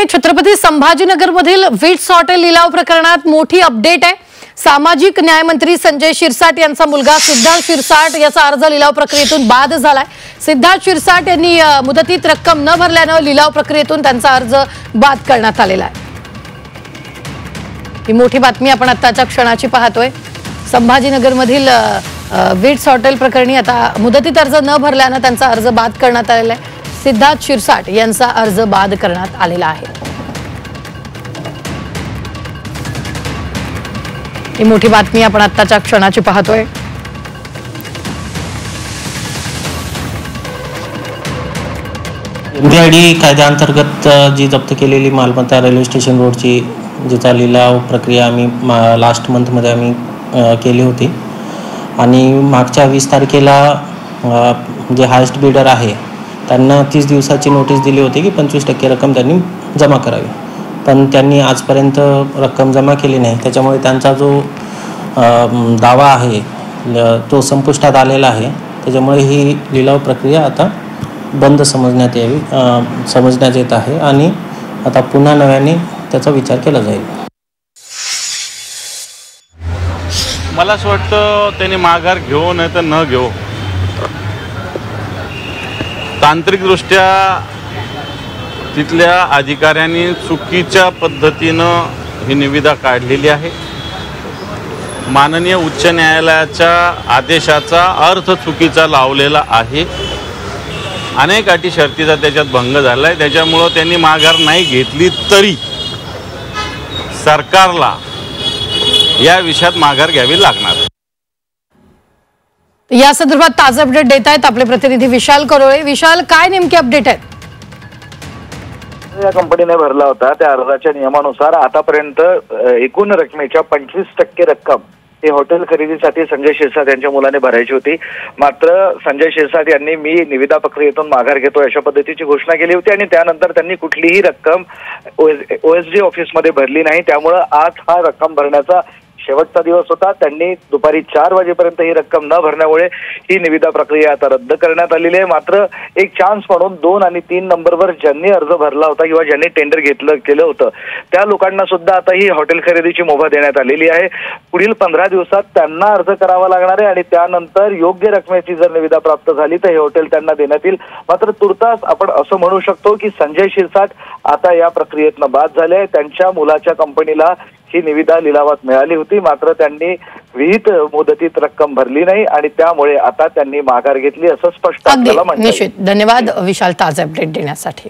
Chhatrapati संभाजीनगरमधील wits hotel लिलाव प्रकरणात मोठी अपडेट आहे। सामाजिक न्याय मंत्री संजय शिरसाट यांचा मुलगा सिद्धार्थ शिरसाट याचा अर्ज लिलाव प्रक्रियेतून बाद झालाय। सिद्धार्थ शिरसाट यांनी मुदतीत रक्कम न भरल्याने लिलाव प्रक्रियेतून त्यांचा अर्ज बाद करण्यात आलेला आहे। ही मोठी बातमी आपण आताच्या क्षणाची पाहतोय। संभाजीनगरमधील विट्स हॉटेल प्रकरणी आता मुदतीत अर्ज न भरल्याने त्यांचा अर्ज बाद करण्यात आलेला आहे। सिद्धार्थ शिरसाट यांचा अर्ज बाद करण्यात आलेला आहे। ही मोठी बातमी आपण आताच्या क्षणाची पाहतोय। एमडीआयडी कायद्याअंतर्गत जी जप्त केलेली मालमत्ता रेल्वे स्टेशन रोडची जिचा लिलाव प्रक्रिया आम्ही लास्ट मंथमध्ये आम्ही केली होती आणि मागच्या 20 तारखेला जे हायेस्ट बिडर आहे त्यांना 30 दिवसाची नोटीस दिली होती की 25% रक्कम त्यांनी जमा करावी, पण त्यांनी आजपर्यंत रक्कम जमा केली नाही। त्याच्यामुळे त्यांचा जो दावा आहे तो संपुष्टात आलेला आहे। त्याच्यामुळे ही लिलाव प्रक्रिया आता बंद समजण्यात येत आहे आणि आता पुन्हा नव्याने त्याचा विचार केला जाईल। मला असं वाटतं त्यांनी माघार घेऊ नाही तर न घेऊ, तांत्रिकदृष्ट्या तिथल्या अधिकाऱ्यांनी चुकीच्या पद्धतीनं ही निविदा काढलेली आहे। माननीय उच्च न्यायालयाच्या आदेशाचा अर्थ चुकीचा लावलेला आहे। अनेक अटी शर्तीचा त्याच्यात भंग झाला आहे। त्याच्यामुळं त्यांनी माघार नाही घेतली तरी सरकारला या विषयात माघार घ्यावी लागणार। या संदर्भात ताजे अपडेट देत आहेत आपले प्रतिनिधी विशाल करोळे। विशाल, काय नेमके अपडेट आहेत? या कंपनीने भरला होता त्या अर्जाच्या नियमानुसार आतापर्यंत एकूण रकमेच्या 25% रक्कम ही हॉटेल खरेदीसाठी संजय शिरसाट यांच्या मुलाने भरायची होती। मात्र संजय शिरसाट यांनी मी निविदा प्रक्रियेतून माघार घेतो अशा पद्धतीची घोषणा केली होती आणि त्यानंतर त्यांनी कुठलीही रक्कम ओएसडी ऑफिसमध्ये भरली नाही। त्यामुळे आज हा रक्कम भरण्याचा शेवटचा दिवस होता। त्यांनी दुपारी 4 वाजेपर्यंत ही रक्कम न भरण्यामुळे ही निविदा प्रक्रिया आता रद्द करण्यात आलेली आहे। मात्र एक चान्स म्हणून 2 आणि 3 नंबरवर ज्यांनी अर्ज भरला होता किंवा ज्यांनी टेंडर केलं होतं त्या लोकांना सुद्धा आता ही हॉटेल खरेदीची मुभा देण्यात आलेली आहे। पुढील 15 दिवसात त्यांना अर्ज करावा लागणार आहे आणि त्यानंतर योग्य रकमेची जर निविदा प्राप्त झाली तर हे हॉटेल त्यांना देण्यात येईल। मात्र तुर्तास आपण असं म्हणू शकतो की संजय शिरसाट आता या प्रक्रियेतनं बाद झाले। त्यांच्या मुलाच्या कंपनीला ही निविदा लिलावात मिळाली होती, मात्र त्यांनी विहित मुदतीत रक्कम भरली नाही आणि त्यामुळे आता त्यांनी माघार घेतली असं स्पष्ट आपल्याला म्हणता येईल। निश्चित धन्यवाद विशाल ताजे अपडेट देण्यासाठी।